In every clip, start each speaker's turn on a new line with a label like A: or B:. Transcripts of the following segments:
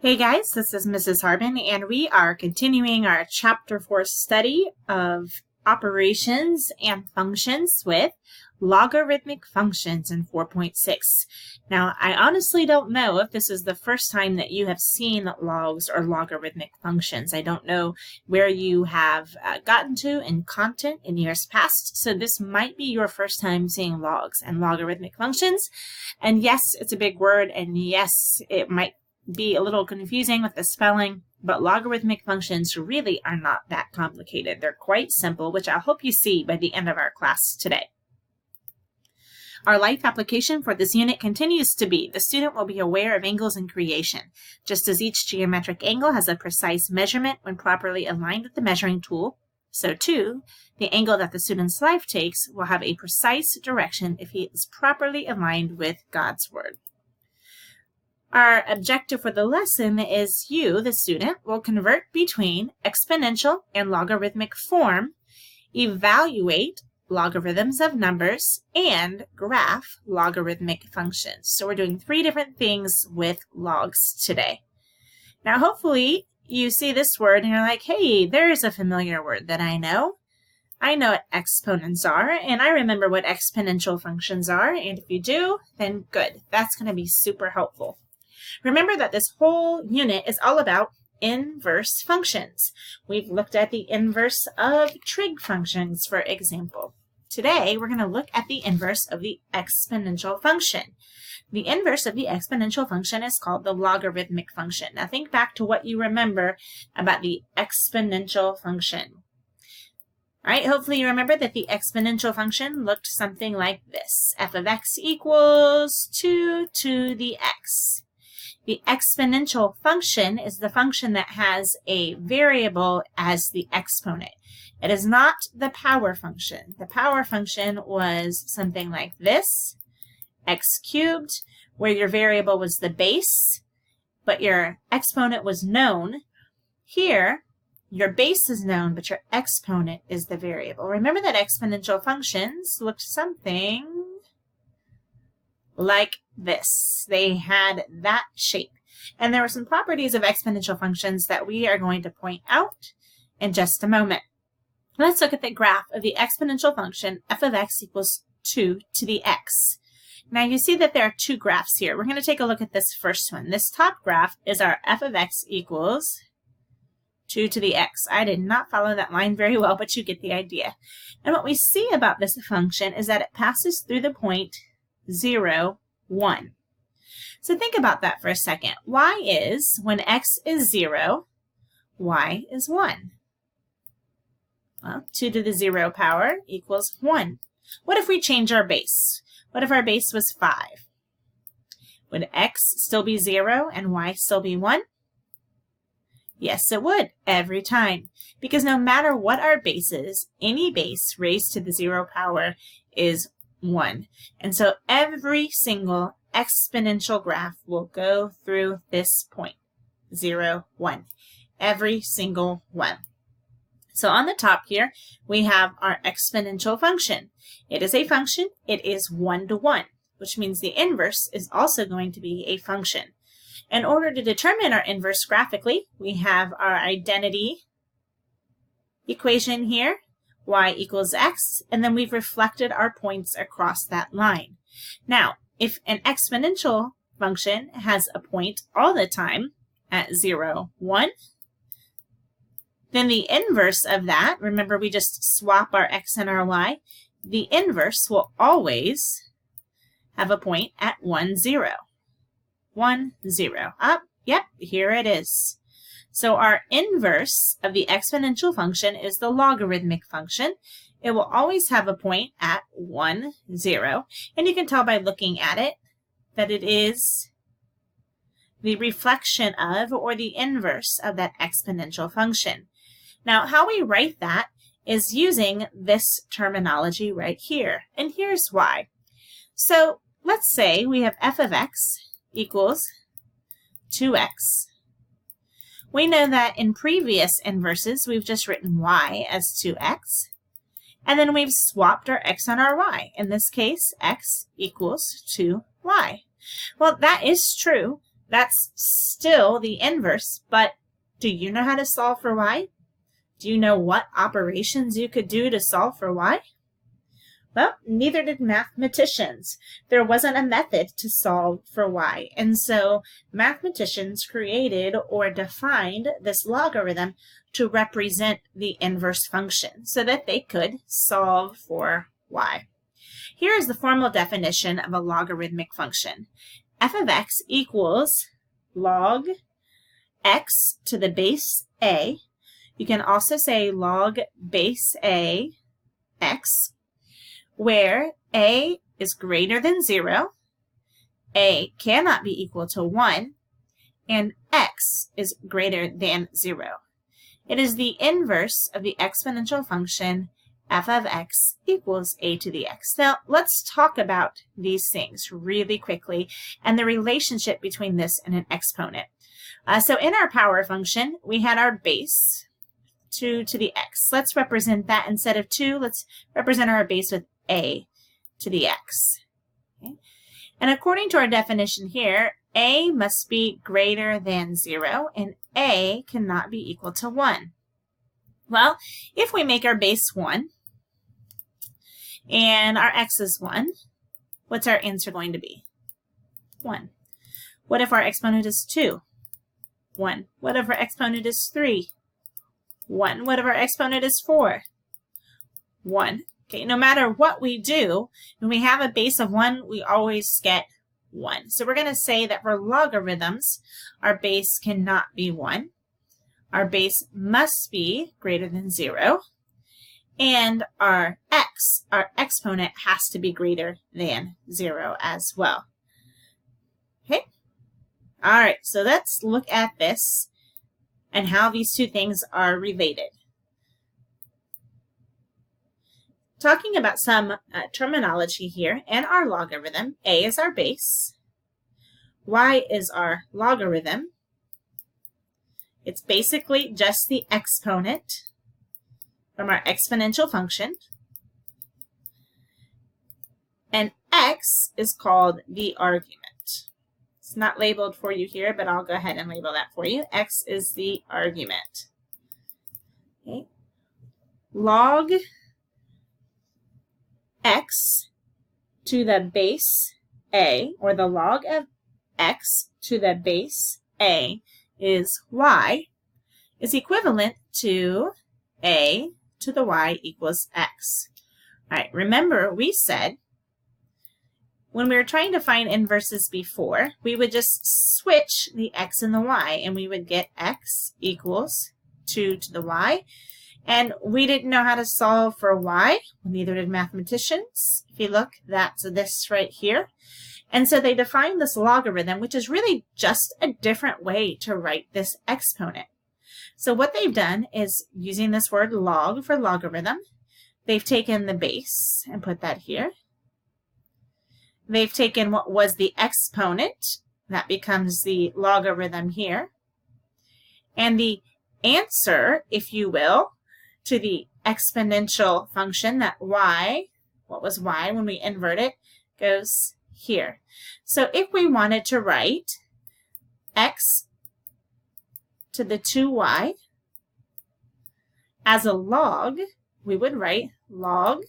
A: Hey guys, this is Mrs. Harbin, and we are continuing our Chapter 4 study of operations and functions with logarithmic functions in 4.6. Now, I honestly don't know if this is the first time that you have seen logs or logarithmic functions. I don't know where you have gotten to in content in years past, so this might be your first time seeing logs and logarithmic functions. And yes, it's a big word, and yes, it might be a little confusing with the spelling, but logarithmic functions really are not that complicated. They're quite simple, which I hope you see by the end of our class today. Our life application for this unit continues to be the student will be aware of angles in creation. Just as each geometric angle has a precise measurement when properly aligned with the measuring tool, so too, the angle that the student's life takes will have a precise direction if he is properly aligned with God's Word. Our objective for the lesson is you, the student, will convert between exponential and logarithmic form, evaluate logarithms of numbers, and graph logarithmic functions. So we're doing 3 different things with logs today. Now, hopefully you see this word and you're like, hey, there's a familiar word that I know. I know what exponents are, and I remember what exponential functions are, and if you do, then good. That's going to be super helpful. Remember that this whole unit is all about inverse functions. We've looked at the inverse of trig functions, for example. Today, we're going to look at the inverse of the exponential function. The inverse of the exponential function is called the logarithmic function. Now, think back to what you remember about the exponential function. All right, hopefully you remember that the exponential function looked something like this. F of x equals 2 to the x. The exponential function is the function that has a variable as the exponent. It is not the power function. The power function was something like this, x cubed, where your variable was the base, but your exponent was known. Here, your base is known, but your exponent is the variable. Remember that exponential functions looked something like this. They had that shape. And there were some properties of exponential functions that we are going to point out in just a moment. Let's look at the graph of the exponential function f of x equals 2 to the x. Now you see that there are 2 graphs here. We're going to take a look at this first one. This top graph is our f of x equals 2 to the x. I did not follow that line very well, but you get the idea. And what we see about this function is that it passes through the point 0, 1. So think about that for a second. Y is, when x is 0, y is 1. Well, 2 to the 0 power equals 1. What if we change our base? What if our base was 5? Would x still be 0 and y still be 1? Yes, it would, every time. Because no matter what our base is, any base raised to the 0 power is 1. And so every single exponential graph will go through this point, 0, 1. Every single one. So on the top here, we have our exponential function. It is a function. It is 1 to 1, which means the inverse is also going to be a function. In order to determine our inverse graphically, we have our identity equation here, y equals x, and then we've reflected our points across that line. Now, if an exponential function has a point all the time at 0, 1, then the inverse of that, remember we just swap our x and our y, the inverse will always have a point at 1, 0. 1, 0. Up, yep, here it is. So our inverse of the exponential function is the logarithmic function. It will always have a point at 1, 0. And you can tell by looking at it that it is the reflection of or the inverse of that exponential function. Now, how we write that is using this terminology right here. And here's why. So let's say we have f of x equals 2x. We know that in previous inverses, we've just written y as 2x, and then we've swapped our x and our y. In this case, x equals 2y. Well, that is true, That's still the inverse, but do you know how to solve for y? Do you know what operations you could do to solve for y? Well, neither did mathematicians. There wasn't a method to solve for y, and so mathematicians created or defined this logarithm to represent the inverse function so that they could solve for y. Here is the formal definition of a logarithmic function. F of x equals log x to the base a. You can also say log base a x, where a is greater than 0, a cannot be equal to 1, and x is greater than 0. It is the inverse of the exponential function f of x equals a to the x. Now, let's talk about these things really quickly and the relationship between this and an exponent. So in our power function, we had our base, 2 to the x. Let's represent that instead of 2. Let's represent our base with a to the x. Okay. And according to our definition here, a must be greater than 0, and a cannot be equal to 1. Well, if we make our base 1, and our x is 1, what's our answer going to be? 1. What if our exponent is 2? 1. What if our exponent is 3? 1. What if our exponent is 4? 1. Okay, no matter what we do, when we have a base of 1, we always get 1. So we're going to say that for logarithms, our base cannot be 1. Our base must be greater than 0. And our exponent, has to be greater than 0 as well. Okay? All right, so let's look at this and how these two things are related. Talking about some terminology here, in our logarithm, a is our base, y is our logarithm. It's basically just the exponent from our exponential function. And x is called the argument. It's not labeled for you here, but I'll go ahead and label that for you. X is the argument. Okay. Log x to the base a, or the log of x to the base a is y, is equivalent to a to the y equals x. All right, remember we said when we were trying to find inverses before, we would just switch the x and the y, and we would get x equals 2 to the y. And we didn't know how to solve for y. Neither did mathematicians. If you look, that's this right here. And so they defined this logarithm, which is really just a different way to write this exponent. So what they've done is, using this word log for logarithm, they've taken the base and put that here. They've taken what was the exponent, that becomes the logarithm here. And the answer, if you will, to the exponential function, that y, what was y when we invert it, goes here. So if we wanted to write x to the 2y as a log, we would write log,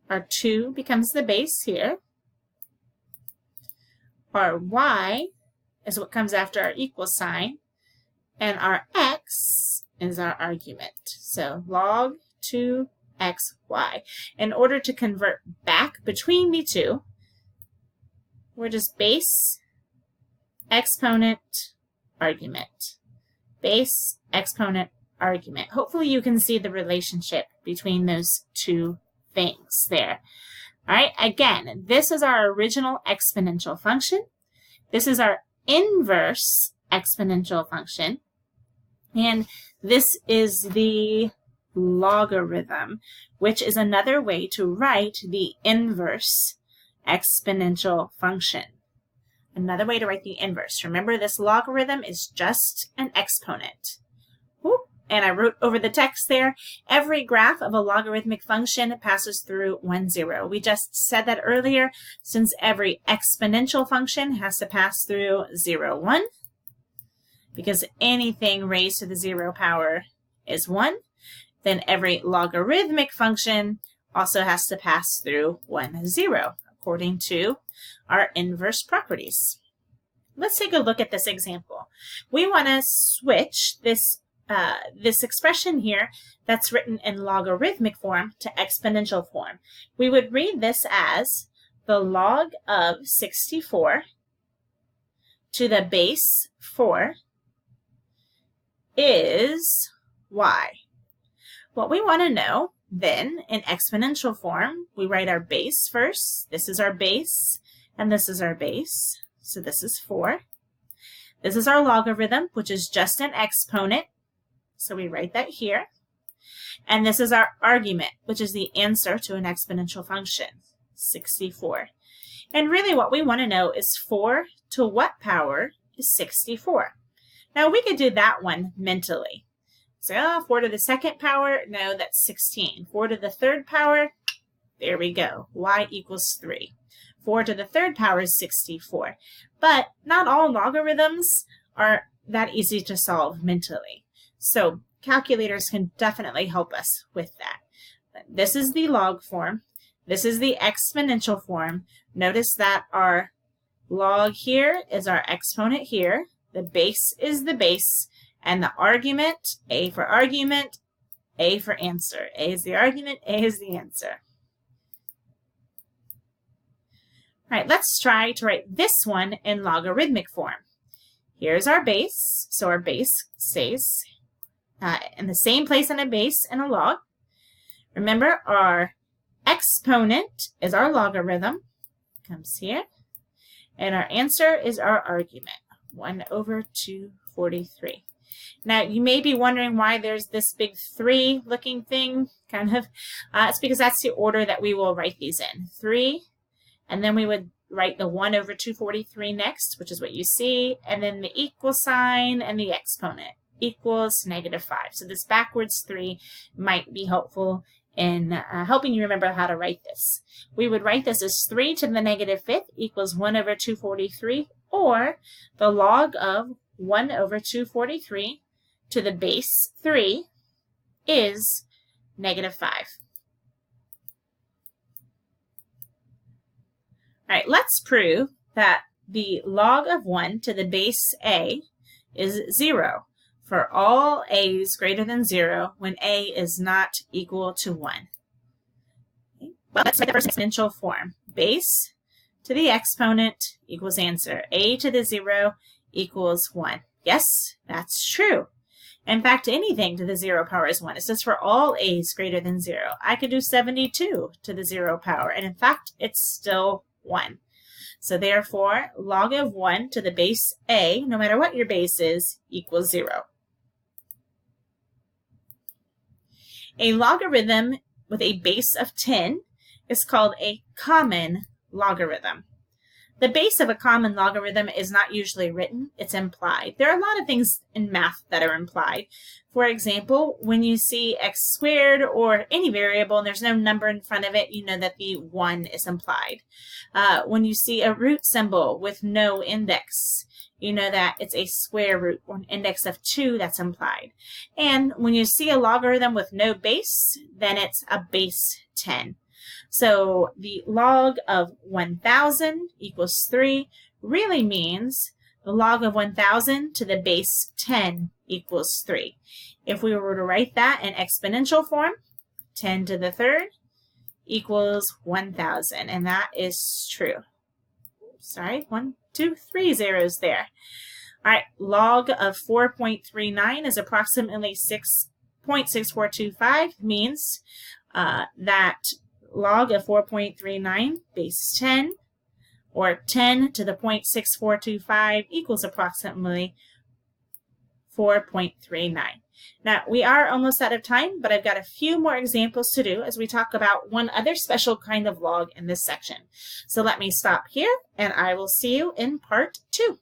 A: our 2 becomes the base here, our y is what comes after our equal sign, and our x is our argument. So log 2xy. In order to convert back between the two, we're just base, exponent, argument. Base, exponent, argument. Hopefully you can see the relationship between those two things there. All right, again, this is our original exponential function. This is our inverse exponential function. And this is the logarithm, which is another way to write the inverse exponential function. Another way to write the inverse. Remember, this logarithm is just an exponent. Whoop, and I wrote over the text there, every graph of a logarithmic function passes through 1, 0. We just said that earlier, since every exponential function has to pass through 0, 1, because anything raised to the 0 power is 1, then every logarithmic function also has to pass through 1, 0, according to our inverse properties. Let's take a look at this example. We want to switch this expression here that's written in logarithmic form to exponential form. We would read this as the log of 64 to the base 4 is y. What we want to know then in exponential form, we write our base first. This is our base and this is our base. So this is 4. This is our logarithm, which is just an exponent. So we write that here. And this is our argument, which is the answer to an exponential function, 64. And really what we want to know is 4 to what power is 64? Now we could do that one mentally. So 4 to the second power, no, that's 16. 4 to the third power, there we go, y equals 3. 4 to the third power is 64. But not all logarithms are that easy to solve mentally. So calculators can definitely help us with that. This is the log form. This is the exponential form. Notice that our log here is our exponent here. The base is the base. And the argument, A for argument, A for answer. A is the argument, A is the answer. All right, let's try to write this one in logarithmic form. Here's our base. So our base stays in the same place in a base and a log. Remember, our exponent is our logarithm. Comes here. And our answer is our argument, 1 over 243. Now, you may be wondering why there's this big 3 looking thing, kind of. It's because that's the order that we will write these in. 3, and then we would write the 1 over 243 next, which is what you see, and then the equal sign and the exponent equals -5. So this backwards 3 might be helpful in helping you remember how to write this. We would write this as 3 to the -5th equals 1 over 243, or the log of 1 over 243 to the base 3 is -5. All right, let's prove that the log of 1 to the base a is 0 for all a's greater than 0 when a is not equal to 1. Okay. Well, let's write the first exponential form. Base to the exponent equals answer. A to the 0 equals 1. Yes, that's true. In fact, anything to the 0 power is 1. It says for all a's greater than 0. I could do 72 to the 0 power, and in fact, it's still 1. So therefore, log of 1 to the base a, no matter what your base is, equals 0. A logarithm with a base of 10 is called a common logarithm. The base of a common logarithm is not usually written, it's implied. There are a lot of things in math that are implied. For example, when you see x squared or any variable and there's no number in front of it, you know that the 1 is implied. When you see a root symbol with no index, you know that it's a square root or an index of 2 that's implied. And when you see a logarithm with no base, then it's a base 10. So the log of 1,000 equals 3 really means the log of 1,000 to the base 10 equals 3. If we were to write that in exponential form, 10 to the third equals 1,000, and that is true. Sorry, 1, 2, 3 zeros there. All right, log of 4.39 is approximately 6.6425, means that log of 4.39 base 10, or 10 to the 0.6425 equals approximately 4.39. Now, we are almost out of time, but I've got a few more examples to do as we talk about one other special kind of log in this section. So let me stop here, and I will see you in part 2.